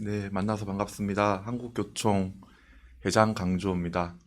네, 만나서 반갑습니다. 한국교총 회장 강주호입니다.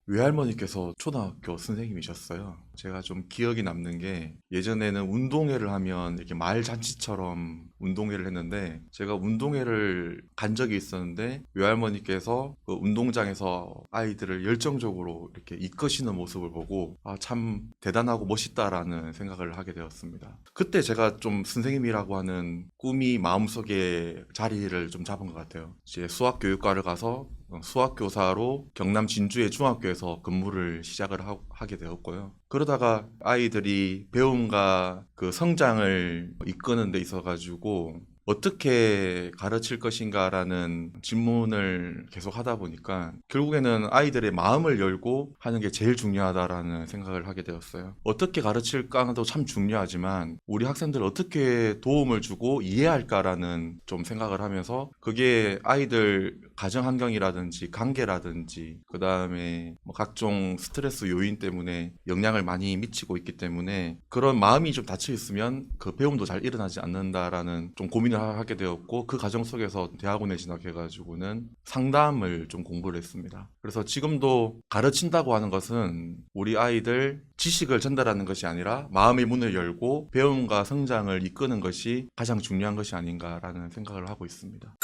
외할머니께서 초등학교 선생님이셨어요. 제가 좀 기억이 남는 게 예전에는 운동회를 하면 이렇게 마을 잔치처럼 운동회를 했는데 제가 운동회를 간 적이 있었는데 외할머니께서 그 운동장에서 아이들을 열정적으로 이렇게 이끄시는 모습을 보고 참 대단하고 멋있다라는 생각을 하게 되었습니다. 그때 제가 좀 선생님이라고 하는 꿈이 마음속에 자리를 좀 잡은 것 같아요. 이제 수학교육과를 가서 수학교사로 경남 진주의 중학교에서 근무를 시작을 하게 되었고요. 그러다가 아이들이 배움과 그 성장을 이끄는 데 있어가지고 어떻게 가르칠 것인가라는 질문을 계속 하다 보니까 결국에는 아이들의 마음을 열고 하는 게 제일 중요하다라는 생각을 하게 되었어요. 어떻게 가르칠까도 참 중요하지만 우리 학생들 어떻게 도움을 주고 이해할까라는 좀 생각을 하면서 그게 아이들 가정 환경이라든지 관계라든지 그 다음에 각종 스트레스 요인 때문에 영향을 많이 미치고 있기 때문에 그런 마음이 좀 닫혀 있으면 그 배움도 잘 일어나지 않는다라는 좀 고민을 하게 되었고 그 과정 속에서 대학원에 진학해가지고는 상담을 좀 공부를 했습니다. 그래서 지금도 가르친다고 하는 것은 우리 아이들 지식을 전달하는 것이 아니라 마음의 문을 열고 배움과 성장을 이끄는 것이 가장 중요한 것이 아닌가라는 생각을 하고 있습니다.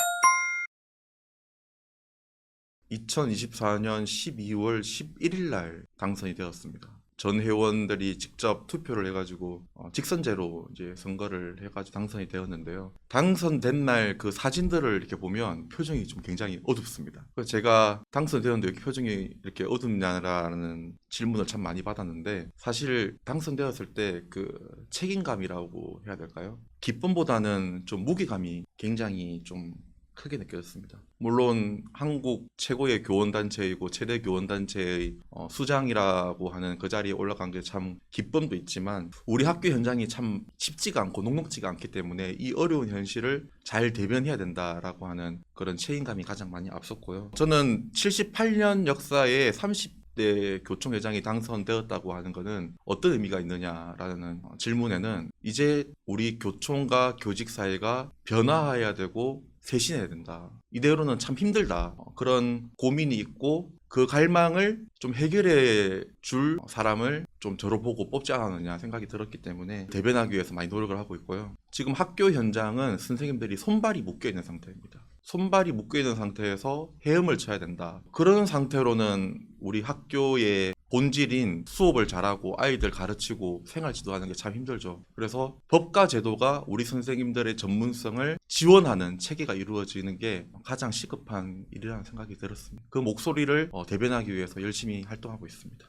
2024년 12월 11일 날 당선이 되었습니다. 전 회원들이 직접 투표를 해가지고 직선제로 이제 선거를 해가지고 당선이 되었는데요. 당선된 날 그 사진들을 이렇게 보면 표정이 좀 굉장히 어둡습니다. 그래서 제가 당선되었는데 왜 표정이 이렇게 어둡냐라는 질문을 참 많이 받았는데 사실 당선되었을 때 그 책임감이라고 해야 될까요? 기쁨보다는 좀 무게감이 굉장히 좀 크게 느껴졌습니다. 물론 한국 최고의 교원단체이고 최대 교원단체의 수장이라고 하는 그 자리에 올라간 게 참 기쁨도 있지만 우리 학교 현장이 참 쉽지가 않고 녹록지가 않기 때문에 이 어려운 현실을 잘 대변해야 된다라고 하는 그런 책임감이 가장 많이 앞섰고요. 저는 78년 역사에 30대 교총회장이 당선되었다고 하는 것은 어떤 의미가 있느냐라는 질문에는 이제 우리 교총과 교직 사회가 변화해야 되고 쇄신해야 된다. 이대로는 참 힘들다. 그런 고민이 있고 그 갈망을 좀 해결해 줄 사람을 좀 저로 보고 뽑지 않았느냐 생각이 들었기 때문에 대변하기 위해서 많이 노력을 하고 있고요. 지금 학교 현장은 선생님들이 손발이 묶여 있는 상태입니다. 손발이 묶여 있는 상태에서 헤엄을 쳐야 된다. 그런 상태로는 우리 학교의 본질인 수업을 잘하고 아이들 가르치고 생활 지도하는 게 참 힘들죠. 그래서 법과 제도가 우리 선생님들의 전문성을 지원하는 체계가 이루어지는 게 가장 시급한 일이라는 생각이 들었습니다. 그 목소리를 대변하기 위해서 열심히 활동하고 있습니다.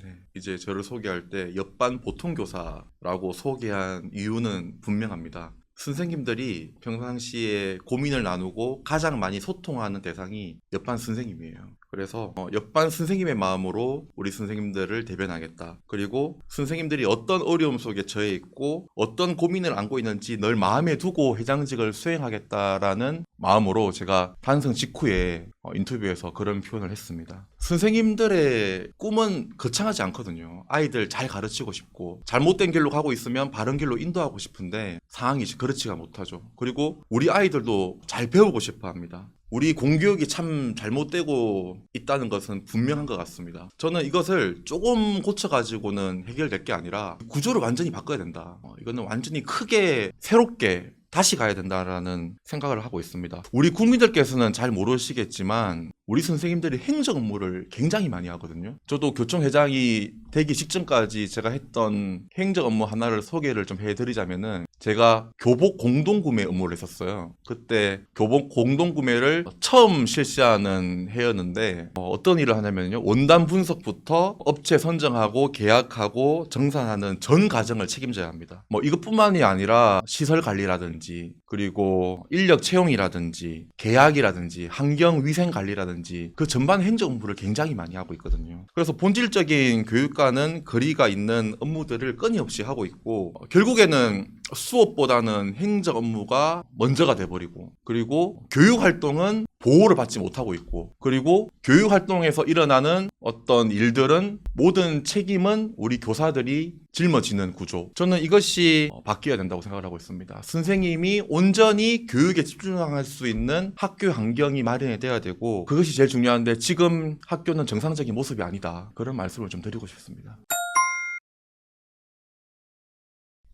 네, 이제 저를 소개할 때 옆반 보통교사라고 소개한 이유는 분명합니다. 선생님들이 평상시에 고민을 나누고 가장 많이 소통하는 대상이 옆반 선생님이에요. 그래서 옆반 선생님의 마음으로 우리 선생님들을 대변하겠다. 그리고 선생님들이 어떤 어려움 속에 처해 있고 어떤 고민을 안고 있는지 늘 마음에 두고 회장직을 수행하겠다라는 마음으로 제가 탄생 직후에 인터뷰에서 그런 표현을 했습니다. 선생님들의 꿈은 거창하지 않거든요. 아이들 잘 가르치고 싶고 잘못된 길로 가고 있으면 바른 길로 인도하고 싶은데 상황이 그렇지가 못하죠. 그리고 우리 아이들도 잘 배우고 싶어 합니다. 우리 공교육이 참 잘못되고 있다는 것은 분명한 것 같습니다. 저는 이것을 조금 고쳐가지고는 해결될 게 아니라 구조를 완전히 바꿔야 된다. 이거는 완전히 크게 새롭게 다시 가야 된다라는 생각을 하고 있습니다. 우리 국민들께서는 잘 모르시겠지만 우리 선생님들이 행정 업무를 굉장히 많이 하거든요. 저도 교총회장이 되기 직전까지 제가 했던 행정 업무 하나를 소개를 좀 해드리자면은 제가 교복 공동구매 업무를 했었어요. 그때 교복 공동구매를 처음 실시하는 해였는데 어떤 일을 하냐면요. 원단 분석부터 업체 선정하고 계약하고 정산하는 전 과정을 책임져야 합니다. 이것뿐만이 아니라 시설 관리라든지 그리고 인력 채용이라든지 계약이라든지 환경 위생 관리라든지 그 전반 행정 업무를 굉장히 많이 하고 있거든요. 그래서 본질적인 교육과는 거리가 있는 업무들을 끊임없이 하고 있고 결국에는 수업보다는 행정 업무가 먼저가 돼버리고 그리고 교육 활동은 보호를 받지 못하고 있고, 그리고 교육 활동에서 일어나는 어떤 일들은 모든 책임은 우리 교사들이 짊어지는 구조. 저는 이것이 바뀌어야 된다고 생각을 하고 있습니다. 선생님이 온전히 교육에 집중할 수 있는 학교 환경이 마련이 돼야 되고, 그것이 제일 중요한데 지금 학교는 정상적인 모습이 아니다. 그런 말씀을 좀 드리고 싶습니다.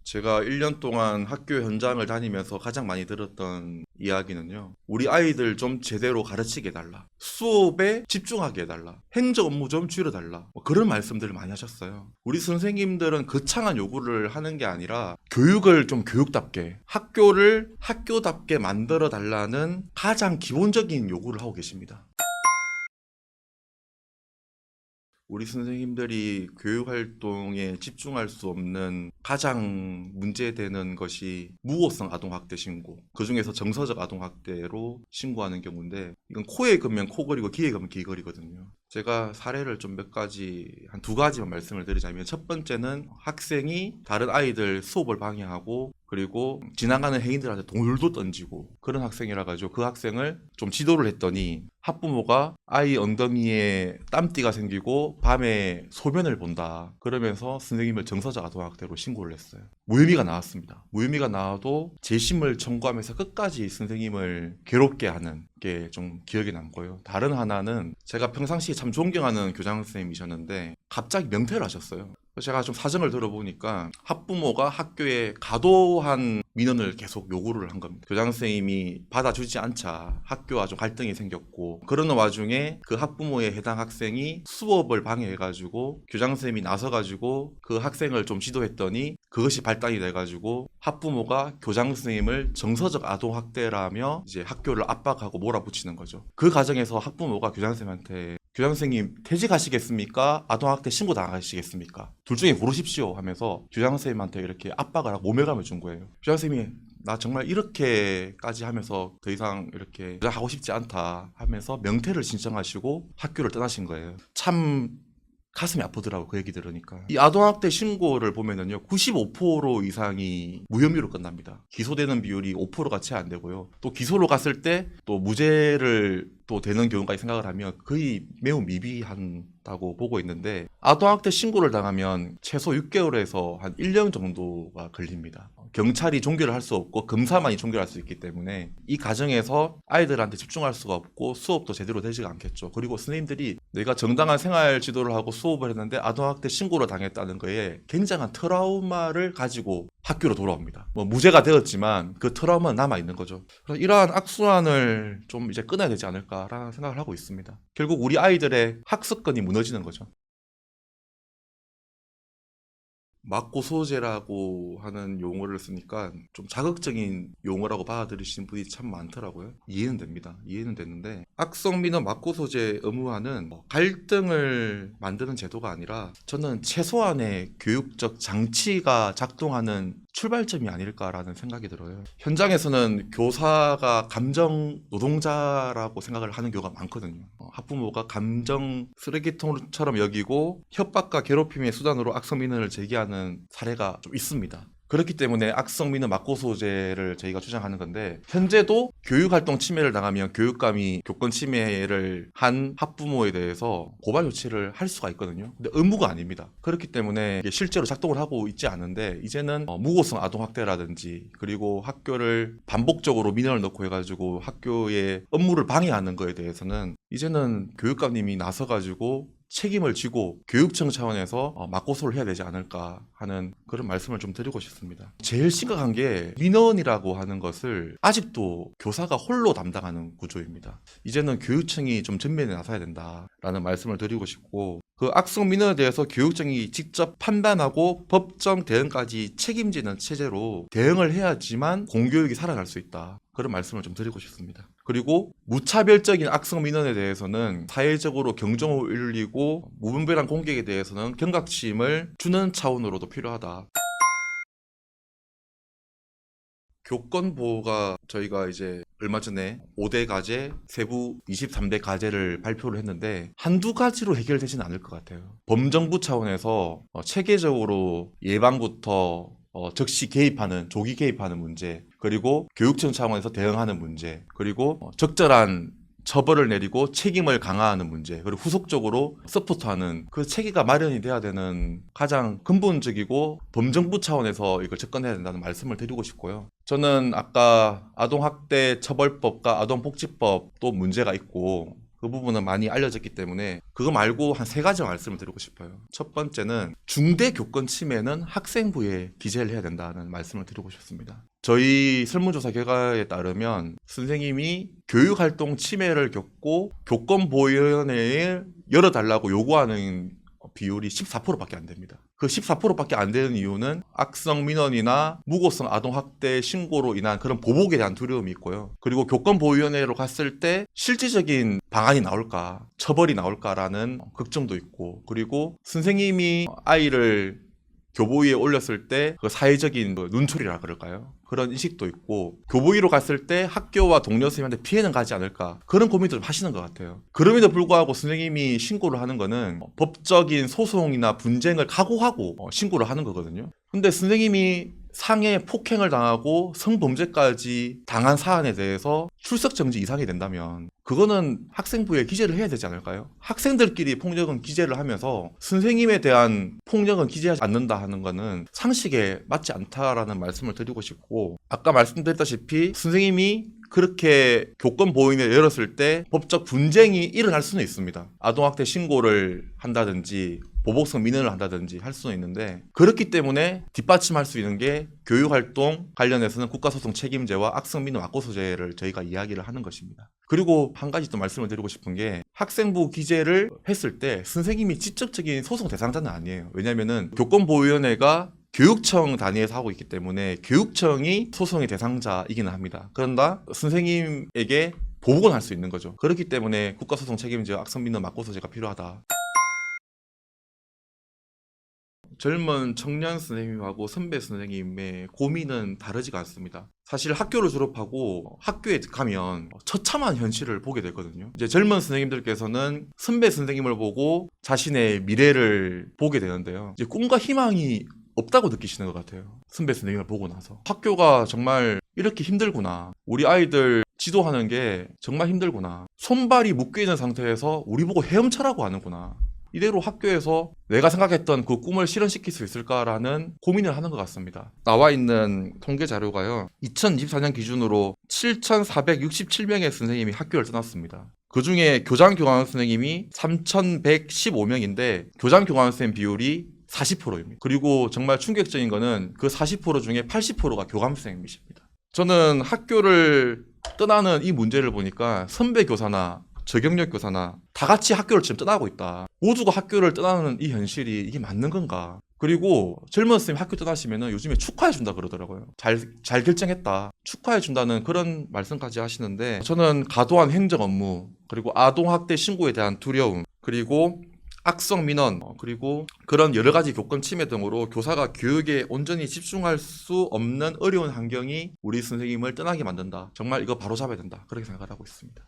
제가 1년 동안 학교 현장을 다니면서 가장 많이 들었던 이야기는요. 우리 아이들 좀 제대로 가르치게 해달라. 수업에 집중하게 해달라. 행정 업무 좀 줄여달라. 그런 말씀들을 많이 하셨어요. 우리 선생님들은 거창한 요구를 하는 게 아니라 교육을 좀 교육답게, 학교를 학교답게 만들어 달라는 가장 기본적인 요구를 하고 계십니다. 우리 선생님들이 교육활동에 집중할 수 없는 가장 문제되는 것이 무고성 아동학대 신고, 그중에서 정서적 아동학대로 신고하는 경우인데, 이건 코에 걸면 코걸이고 귀에 걸면 귀걸이거든요. 제가 사례를 좀 몇 가지, 한 두 가지만 말씀을 드리자면, 첫 번째는 학생이 다른 아이들 수업을 방해하고 그리고 지나가는 행인들한테 돌도 던지고 그런 학생이라 가지고 그 학생을 좀 지도를 했더니 학부모가 아이 엉덩이에 땀띠가 생기고 밤에 소변을 본다 그러면서 선생님을 정서적 아동학대로 신고를 했어요. 무혐의가 나왔습니다. 무혐의가 나와도 재심을 청구하면서 끝까지 선생님을 괴롭게 하는 게 좀 기억에 남고요. 다른 하나는 제가 평상시에 참 존경하는 교장 선생님이셨는데 갑자기 명퇴를 하셨어요. 제가 좀 사정을 들어보니까 학부모가 학교에 과도한 민원을 계속 요구를 한 겁니다. 교장 선생님이 받아주지 않자 학교와 좀 갈등이 생겼고, 그러는 와중에 그 학부모에 해당 학생이 수업을 방해해가지고 교장 선생님이 나서가지고 그 학생을 좀 지도했더니 그것이 발단이 돼가지고 학부모가 교장 선생님을 정서적 아동학대라며 이제 학교를 압박하고 몰아붙이는 거죠. 그 과정에서 학부모가 교장 선생님한테 교장 선생님 퇴직하시겠습니까? 아동학대 신고 당하시겠습니까? 둘 중에 고르십시오 하면서 교장 선생님한테 이렇게 압박을 하고 모멸감을 준 거예요. 교장 선생님이 나 정말 이렇게까지 하면서 더 이상 이렇게 하고 싶지 않다 하면서 명퇴를 신청하시고 학교를 떠나신 거예요. 참 가슴이 아프더라고, 그 얘기 들으니까. 이 아동학대 신고를 보면은요, 95% 이상이 무혐의로 끝납니다. 기소되는 비율이 5%가 채 안 되고요. 또 기소로 갔을 때 또 무죄를 또 되는 경우까지 생각을 하면 거의 매우 미비하다고 보고 있는데, 아동학대 신고를 당하면 최소 6개월에서 한 1년 정도가 걸립니다. 경찰이 종결을 할 수 없고 검사만이 종결할 수 있기 때문에 이 과정에서 아이들한테 집중할 수가 없고 수업도 제대로 되지가 않겠죠. 그리고 선생님들이 내가 정당한 생활 지도를 하고 수업을 했는데 아동학대 신고를 당했다는 거에 굉장한 트라우마를 가지고 학교로 돌아옵니다. 뭐 무죄가 되었지만 그 트라우마는 남아있는 거죠. 그래서 이러한 악순환을 좀 이제 끊어야 되지 않을까라는 생각을 하고 있습니다. 결국 우리 아이들의 학습권이 무너지는 거죠. 맞고소제라고 하는 용어를 쓰니까 좀 자극적인 용어라고 받아들이시는 분이 참 많더라고요. 이해는 됩니다. 이해는 됐는데, 악성민원 맞고소제 의무화는 갈등을 만드는 제도가 아니라 저는 최소한의 교육적 장치가 작동하는 출발점이 아닐까라는 생각이 들어요. 현장에서는 교사가 감정 노동자라고 생각을 하는 경우가 많거든요. 학부모가 감정 쓰레기통처럼 여기고 협박과 괴롭힘의 수단으로 악성민원을 제기하는 사례가 좀 있습니다. 그렇기 때문에 악성민원 맞고소제를 저희가 주장하는 건데, 현재도 교육활동 침해를 당하면 교육감이 교권 침해를 한 학부모에 대해서 고발 조치를 할 수가 있거든요. 근데 의무가 아닙니다. 그렇기 때문에 이게 실제로 작동을 하고 있지 않은데, 이제는 무고성 아동학대라든지 그리고 학교를 반복적으로 민원을 넣고 해가지고 학교의 업무를 방해하는 거에 대해서는 이제는 교육감님이 나서가지고 책임을 지고 교육청 차원에서 맞고소를 해야 되지 않을까 하는 그런 말씀을 좀 드리고 싶습니다. 제일 심각한 게 민원이라고 하는 것을 아직도 교사가 홀로 담당하는 구조입니다. 이제는 교육청이 좀 전면에 나서야 된다라는 말씀을 드리고 싶고, 그 악성 민원에 대해서 교육청이 직접 판단하고 법정 대응까지 책임지는 체제로 대응을 해야지만 공교육이 살아날 수 있다. 그런 말씀을 좀 드리고 싶습니다. 그리고 무차별적인 악성 민원에 대해서는 사회적으로 경종을 울리고 무분별한 공격에 대해서는 경각심을 주는 차원으로도 필요하다. 교권 보호가 저희가 이제 얼마 전에 5대 과제, 세부 23대 과제를 발표를 했는데 한두 가지로 해결되지는 않을 것 같아요. 범정부 차원에서 체계적으로 예방부터 적시 개입하는, 조기 개입하는 문제, 그리고 교육청 차원에서 대응하는 문제, 그리고 적절한 처벌을 내리고 책임을 강화하는 문제, 그리고 후속적으로 서포트하는 그 체계가 마련이 돼야 되는 가장 근본적이고 범정부 차원에서 이걸 접근해야 된다는 말씀을 드리고 싶고요. 저는 아까 아동학대 처벌법과 아동복지법도 문제가 있고 그 부분은 많이 알려졌기 때문에 그거 말고 한 3가지 말씀을 드리고 싶어요. 첫 번째는 중대 교권 침해는 학생부에 기재를 해야 된다는 말씀을 드리고 싶습니다. 저희 설문조사 결과에 따르면 선생님이 교육활동 침해를 겪고 교권보호위원회에 열어달라고 요구하는 비율이 14%밖에 안 됩니다. 그 14%밖에 안 되는 이유는 악성 민원이나 무고성 아동학대 신고로 인한 그런 보복에 대한 두려움이 있고요. 그리고 교권보호위원회로 갔을 때 실질적인 방안이 나올까, 처벌이 나올까라는 걱정도 있고, 그리고 선생님이 아이를 교보위에 올렸을 때 그 사회적인 눈초리라 그럴까요? 그런 인식도 있고, 교보위로 갔을 때 학교와 동료 선생님한테 피해는 가지 않을까, 그런 고민도 좀 하시는 것 같아요. 그럼에도 불구하고 선생님이 신고를 하는 거는 법적인 소송이나 분쟁을 각오하고 신고를 하는 거거든요. 근데 선생님이 상해 폭행을 당하고 성범죄까지 당한 사안에 대해서 출석 정지 이상이 된다면 그거는 학생부에 기재를 해야 되지 않을까요? 학생들끼리 폭력은 기재를 하면서 선생님에 대한 폭력은 기재하지 않는다 하는 거는 상식에 맞지 않다라는 말씀을 드리고 싶고, 아까 말씀드렸다시피 선생님이 그렇게 교권보호위원회를 열었을 때 법적 분쟁이 일어날 수는 있습니다. 아동학대 신고를 한다든지 보복성 민원을 한다든지 할 수는 있는데, 그렇기 때문에 뒷받침할 수 있는 게 교육활동 관련해서는 국가소송 책임제와 악성민원 완고소제를 저희가 이야기를 하는 것입니다. 그리고 한 가지 또 말씀을 드리고 싶은 게, 학생부 기재를 했을 때 선생님이 직접적인 소송 대상자는 아니에요. 왜냐하면 교권보호위원회가 교육청 단위에서 하고 있기 때문에 교육청이 소송의 대상자이기는 합니다. 그런다 선생님에게 보복은 할 수 있는 거죠. 그렇기 때문에 국가소송 책임제와 악성민원 완고소제가 필요하다. 젊은 청년 선생님하고 선배 선생님의 고민은 다르지가 않습니다. 사실 학교를 졸업하고 학교에 가면 처참한 현실을 보게 되거든요. 이제 젊은 선생님들께서는 선배 선생님을 보고 자신의 미래를 보게 되는데요. 이제 꿈과 희망이 없다고 느끼시는 것 같아요. 선배 선생님을 보고 나서 학교가 정말 이렇게 힘들구나, 우리 아이들 지도하는 게 정말 힘들구나, 손발이 묶여있는 상태에서 우리 보고 헤엄쳐라고 하는구나, 이대로 학교에서 내가 생각했던 그 꿈을 실현시킬 수 있을까라는 고민을 하는 것 같습니다. 나와 있는 통계 자료가요, 2024년 기준으로 7,467명의 선생님이 학교를 떠났습니다. 그 중에 교장교감 선생님이 3,115명인데 교장교감 선생님 비율이 40%입니다. 그리고 정말 충격적인 거는 그 40% 중에 80%가 교감선생님이십니다. 저는 학교를 떠나는 이 문제를 보니까 선배 교사나 저경력 교사나 다 같이 학교를 지금 떠나고 있다. 모두가 학교를 떠나는 이 현실이 이게 맞는 건가? 그리고 젊은 선생님 학교 떠나시면 요즘에 축하해준다 그러더라고요. 잘 결정했다, 축하해준다는 그런 말씀까지 하시는데, 저는 과도한 행정 업무, 그리고 아동학대 신고에 대한 두려움, 그리고 악성 민원, 그리고 그런 여러 가지 교권 침해 등으로 교사가 교육에 온전히 집중할 수 없는 어려운 환경이 우리 선생님을 떠나게 만든다. 정말 이거 바로잡아야 된다, 그렇게 생각을 하고 있습니다.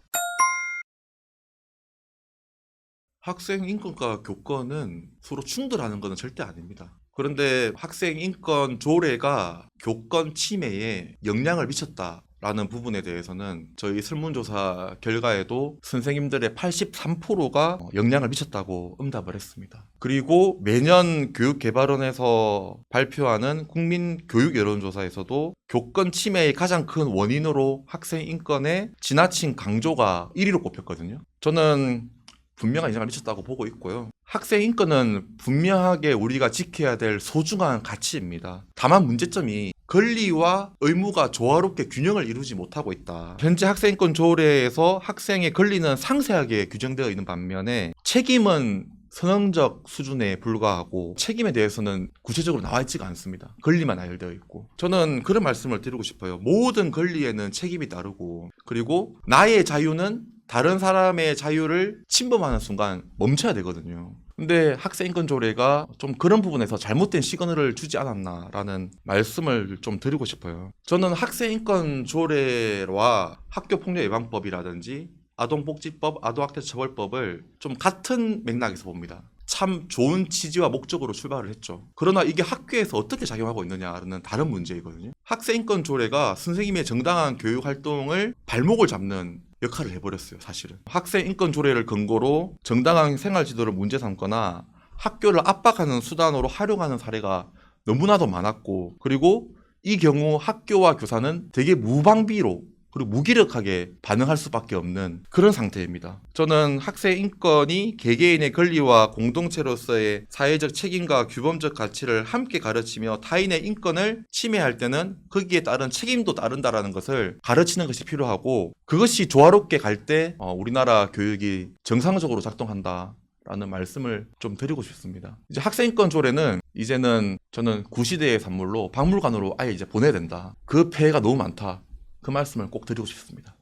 학생 인권과 교권은 서로 충돌하는 것은 절대 아닙니다. 그런데 학생 인권 조례가 교권 침해에 영향을 미쳤다라는 부분에 대해서는 저희 설문조사 결과에도 선생님들의 83%가 영향을 미쳤다고 응답을 했습니다. 그리고 매년 교육개발원에서 발표하는 국민교육여론조사에서도 교권 침해의 가장 큰 원인으로 학생 인권의 지나친 강조가 1위로 꼽혔거든요. 저는 분명한 영향을 미쳤다고 보고 있고요. 학생 인권은 분명하게 우리가 지켜야 될 소중한 가치입니다. 다만 문제점이 권리와 의무가 조화롭게 균형을 이루지 못하고 있다. 현재 학생인권 조례에서 학생의 권리는 상세하게 규정되어 있는 반면에 책임은 선언적 수준에 불과하고 책임에 대해서는 구체적으로 나와 있지가 않습니다. 권리만 나열되어 있고, 저는 그런 말씀을 드리고 싶어요. 모든 권리에는 책임이 따르고, 그리고 나의 자유는 다른 사람의 자유를 침범하는 순간 멈춰야 되거든요. 근데 학생인권 조례가 좀 그런 부분에서 잘못된 시그널을 주지 않았나라는 말씀을 좀 드리고 싶어요. 저는 학생인권 조례와 학교폭력예방법이라든지 아동복지법, 아동학대 처벌법을 좀 같은 맥락에서 봅니다. 참 좋은 취지와 목적으로 출발을 했죠. 그러나 이게 학교에서 어떻게 작용하고 있느냐는 다른 문제이거든요. 학생인권 조례가 선생님의 정당한 교육 활동을 발목을 잡는 역할을 해버렸어요. 사실은 학생 인권 조례를 근거로 정당한 생활 지도를 문제 삼거나 학교를 압박하는 수단으로 활용하는 사례가 너무나도 많았고, 그리고 이 경우 학교와 교사는 되게 무방비로 그리고 무기력하게 반응할 수밖에 없는 그런 상태입니다. 저는 학생 인권이 개개인의 권리와 공동체로서의 사회적 책임과 규범적 가치를 함께 가르치며 타인의 인권을 침해할 때는 거기에 따른 책임도 따른다라는 것을 가르치는 것이 필요하고, 그것이 조화롭게 갈 때 우리나라 교육이 정상적으로 작동한다 라는 말씀을 좀 드리고 싶습니다. 이제 학생인권 조례는 이제는 저는 구시대의 산물로 박물관으로 아예 이제 보내야 된다. 그 폐해가 너무 많다. 그 말씀을 꼭 드리고 싶습니다.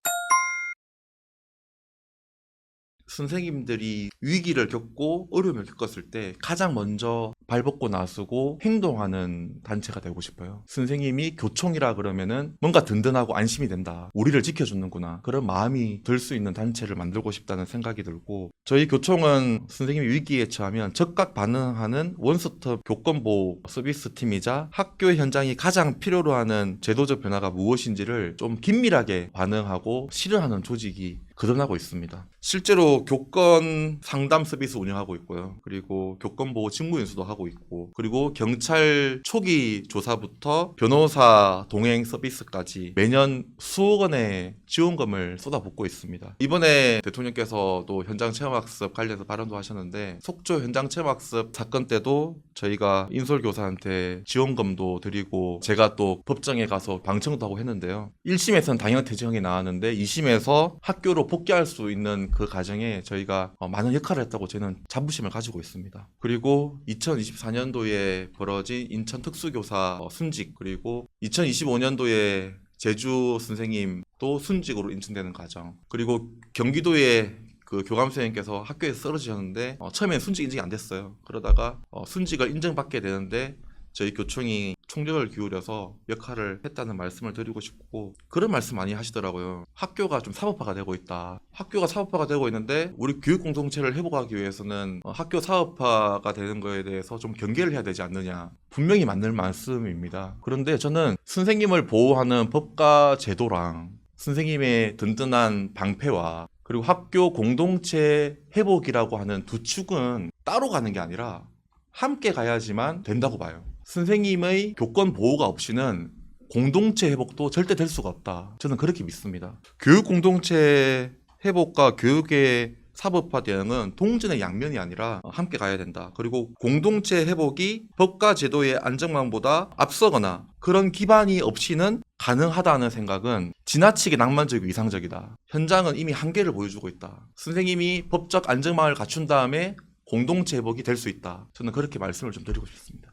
선생님들이 위기를 겪고 어려움을 겪었을 때 가장 먼저 발벗고 나서고 행동하는 단체가 되고 싶어요. 선생님이 교총이라 그러면은 뭔가 든든하고 안심이 된다. 우리를 지켜주는구나. 그런 마음이 들 수 있는 단체를 만들고 싶다는 생각이 들고, 저희 교총은 선생님이 위기에 처하면 즉각 반응하는 원스톱 교권보호 서비스 팀이자 학교 현장이 가장 필요로 하는 제도적 변화가 무엇인지를 좀 긴밀하게 반응하고 실현하는 조직이 거듭나고 있습니다. 실제로 교권 상담 서비스 운영하고 있고요. 그리고 교권보호 직무인수도 하고 있고, 그리고 경찰 초기 조사부터 변호사 동행 서비스까지 매년 수억 원의 지원금을 쏟아붓고 있습니다. 이번에 대통령께서도 현장 체험학습 관련해서 발언도 하셨는데, 속초 현장 체험학습 사건 때도 저희가 인솔교사한테 지원금도 드리고 제가 또 법정에 가서 방청도 하고 했는데요. 1심에서는 당형퇴직형이 나왔는데 2심에서 학교로 복귀할 수 있는 그 과정에 저희가 많은 역할을 했다고 저는 자부심을 가지고 있습니다. 그리고 2024년도에 벌어진 인천 특수교사 순직, 그리고 2025년도에 제주 선생님도 순직으로 인천되는 과정, 그리고 경기도에 그 교감선생님께서 학교에서 쓰러지셨는데 처음에는 순직 인증이 안 됐어요. 그러다가 순직을 인정받게 되는데 저희 교총이 총력을 기울여서 역할을 했다는 말씀을 드리고 싶고, 그런 말씀 많이 하시더라고요. 학교가 좀 사법화가 되고 있다. 학교가 사법화가 되고 있는데 우리 교육 공동체를 회복하기 위해서는 학교 사업화가 되는 거에 대해서 좀 경계를 해야 되지 않느냐. 분명히 맞는 말씀입니다. 그런데 저는 선생님을 보호하는 법과 제도랑 선생님의 든든한 방패와 그리고 학교 공동체 회복이라고 하는 두 축은 따로 가는 게 아니라 함께 가야지만 된다고 봐요. 선생님의 교권 보호가 없이는 공동체 회복도 절대 될 수가 없다. 저는 그렇게 믿습니다. 교육 공동체 회복과 교육의 사법화 대응은 동전의 양면이 아니라 함께 가야 된다. 그리고 공동체 회복이 법과 제도의 안정망보다 앞서거나 그런 기반이 없이는 가능하다는 생각은 지나치게 낭만적이고 이상적이다. 현장은 이미 한계를 보여주고 있다. 선생님이 법적 안정망을 갖춘 다음에 공동체 회복이 될 수 있다. 저는 그렇게 말씀을 좀 드리고 싶습니다.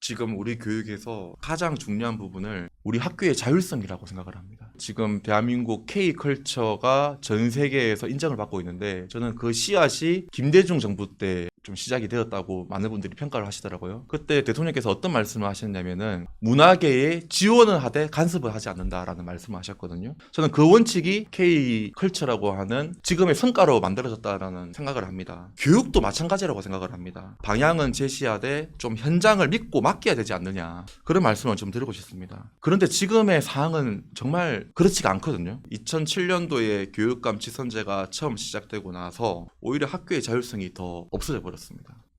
지금 우리 교육에서 가장 중요한 부분을 우리 학교의 자율성이라고 생각을 합니다. 지금 대한민국 K컬처가 전 세계에서 인정을 받고 있는데, 저는 그 씨앗이 김대중 정부 때 좀 시작이 되었다고 많은 분들이 평가를 하시더라고요. 그때 대통령께서 어떤 말씀을 하셨냐면은 문화계에 지원을 하되 간섭을 하지 않는다라는 말씀을 하셨거든요. 저는 그 원칙이 K컬처라고 하는 지금의 성과로 만들어졌다라는 생각을 합니다. 교육도 마찬가지라고 생각을 합니다. 방향은 제시하되 좀 현장을 믿고 맡겨야 되지 않느냐, 그런 말씀을 좀 드리고 싶습니다. 그런데 지금의 상황은 정말 그렇지가 않거든요. 2007년도에 교육감 지선제가 처음 시작되고 나서 오히려 학교의 자율성이 더 없어져 버렸습니다.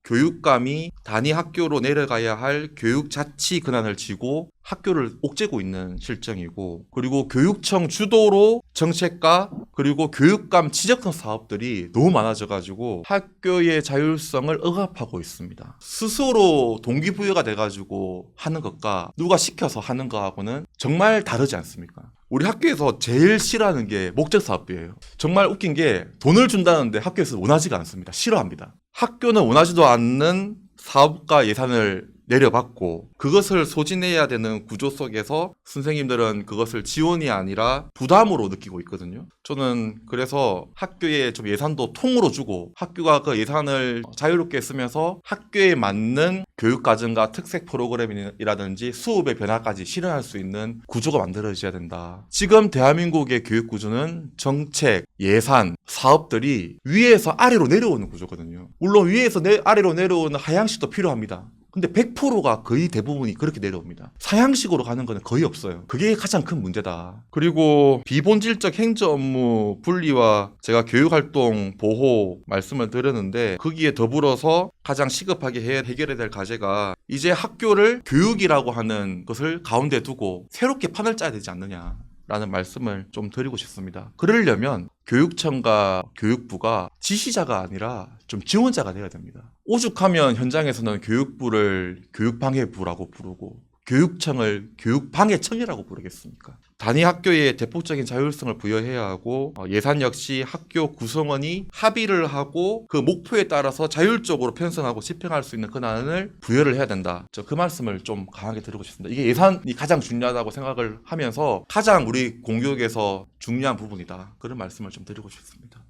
교육감이 단위 학교로 내려가야 할 교육 자치 권한을 쥐고 학교를 옥죄고 있는 실정이고, 그리고 교육청 주도로 정책과 그리고 교육감 지적형 사업들이 너무 많아져가지고 학교의 자율성을 억압하고 있습니다. 스스로 동기부여가 돼가지고 하는 것과 누가 시켜서 하는 거하고는 정말 다르지 않습니까? 우리 학교에서 제일 싫어하는 게 목적사업비예요. 정말 웃긴 게 돈을 준다는데 학교에서 원하지가 않습니다. 싫어합니다. 학교는 원하지도 않는 사업과 예산을 내려받고 그것을 소진해야 되는 구조 속에서 선생님들은 그것을 지원이 아니라 부담으로 느끼고 있거든요. 저는 그래서 학교에 좀 예산도 통으로 주고 학교가 그 예산을 자유롭게 쓰면서 학교에 맞는 교육과정과 특색 프로그램이라든지 수업의 변화까지 실현할 수 있는 구조가 만들어져야 된다. 지금 대한민국의 교육 구조는 정책, 예산, 사업들이 위에서 아래로 내려오는 구조거든요. 물론 위에서 아래로 내려오는 하향식도 필요합니다. 근데 100%가 거의 대부분이 그렇게 내려옵니다. 서양식으로 가는 거는 거의 없어요. 그게 가장 큰 문제다. 그리고 비본질적 행정 업무 분리와 제가 교육활동 보호 말씀을 드렸는데, 거기에 더불어서 가장 시급하게 해결해야 될 과제가 이제 학교를 교육이라고 하는 것을 가운데 두고 새롭게 판을 짜야 되지 않느냐 라는 말씀을 좀 드리고 싶습니다. 그러려면 교육청과 교육부가 지시자가 아니라 좀 지원자가 돼야 됩니다. 오죽하면 현장에서는 교육부를 교육방해부라고 부르고 교육청을 교육방해청이라고 부르겠습니까? 단위 학교에 대폭적인 자율성을 부여해야 하고, 예산 역시 학교 구성원이 합의를 하고 그 목표에 따라서 자율적으로 편성하고 집행할 수 있는 권한을 부여를 해야 된다. 저 그 말씀을 좀 강하게 드리고 싶습니다. 이게 예산이 가장 중요하다고 생각을 하면서 가장 우리 공교육에서 중요한 부분이다. 그런 말씀을 좀 드리고 싶습니다.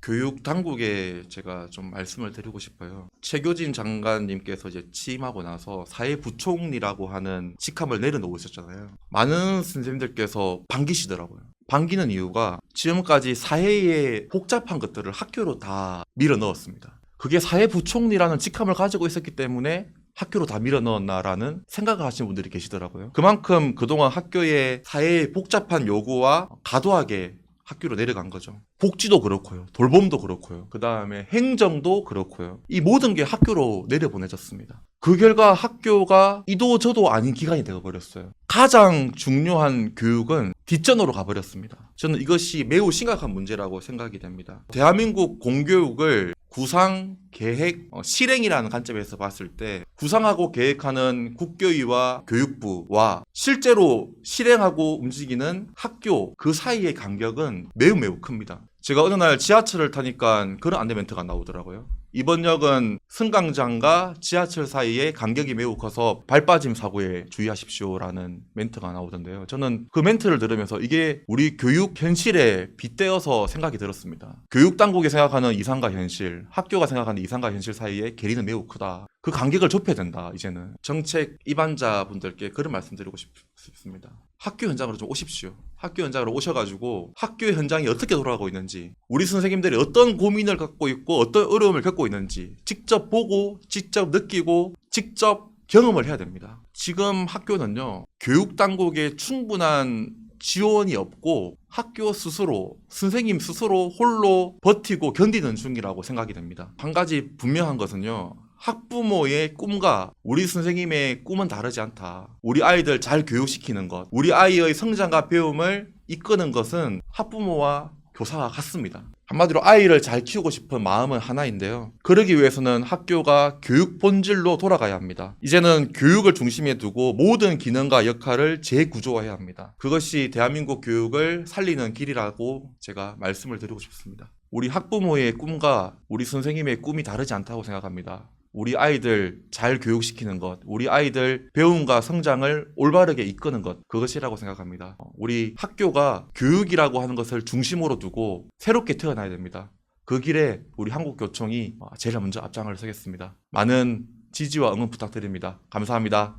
교육 당국에 제가 좀 말씀을 드리고 싶어요. 최교진 장관님께서 이제 취임하고 나서 사회부총리라고 하는 직함을 내려놓으셨잖아요. 많은 선생님들께서 반기시더라고요. 반기는 이유가 지금까지 사회의 복잡한 것들을 학교로 다 밀어 넣었습니다. 그게 사회부총리라는 직함을 가지고 있었기 때문에 학교로 다 밀어 넣었나라는 생각을 하시는 분들이 계시더라고요. 그만큼 그동안 학교의 사회의 복잡한 요구와 과도하게 학교로 내려간 거죠. 복지도 그렇고요. 돌봄도 그렇고요. 그 다음에 행정도 그렇고요. 이 모든 게 학교로 내려보내졌습니다. 그 결과 학교가 이도 저도 아닌 기관이 되어버렸어요. 가장 중요한 교육은 뒷전으로 가버렸습니다. 저는 이것이 매우 심각한 문제라고 생각이 됩니다. 대한민국 공교육을 구상, 계획, 실행이라는 관점에서 봤을 때 구상하고 계획하는 국교위와 교육부와 실제로 실행하고 움직이는 학교 그 사이의 간격은 매우 큽니다. 제가 어느 날 지하철을 타니까 그런 안내멘트가 나오더라고요. 이번 역은 승강장과 지하철 사이의 간격이 매우 커서 발빠짐 사고에 주의하십시오라는 멘트가 나오던데요. 저는 그 멘트를 들으면서 이게 우리 교육 현실에 빗대어서 생각이 들었습니다. 교육 당국이 생각하는 이상과 현실, 학교가 생각하는 이상과 현실 사이의 괴리는 매우 크다. 그 간격을 좁혀야 된다. 이제는 정책 입안자분들께 그런 말씀드리고 싶습니다. 학교 현장으로 좀 오십시오. 학교 현장으로 오셔가지고 학교 현장이 어떻게 돌아가고 있는지, 우리 선생님들이 어떤 고민을 갖고 있고 어떤 어려움을 겪고 있는지 직접 보고 직접 느끼고 직접 경험을 해야 됩니다. 지금 학교는요, 교육당국의 충분한 지원이 없고 학교 스스로, 선생님 스스로 홀로 버티고 견디는 중이라고 생각이 됩니다. 한 가지 분명한 것은요, 학부모의 꿈과 우리 선생님의 꿈은 다르지 않다. 우리 아이들 잘 교육시키는 것, 우리 아이의 성장과 배움을 이끄는 것은 학부모와 교사와 같습니다. 한마디로 아이를 잘 키우고 싶은 마음은 하나인데요. 그러기 위해서는 학교가 교육 본질로 돌아가야 합니다. 이제는 교육을 중심에 두고 모든 기능과 역할을 재구조화해야 합니다. 그것이 대한민국 교육을 살리는 길이라고 제가 말씀을 드리고 싶습니다. 우리 학부모의 꿈과 우리 선생님의 꿈이 다르지 않다고 생각합니다. 우리 아이들 잘 교육시키는 것, 우리 아이들 배움과 성장을 올바르게 이끄는 것, 그것이라고 생각합니다. 우리 학교가 교육이라고 하는 것을 중심으로 두고 새롭게 태어나야 됩니다. 그 길에 우리 한국교총이 제일 먼저 앞장을 서겠습니다. 많은 지지와 응원 부탁드립니다. 감사합니다.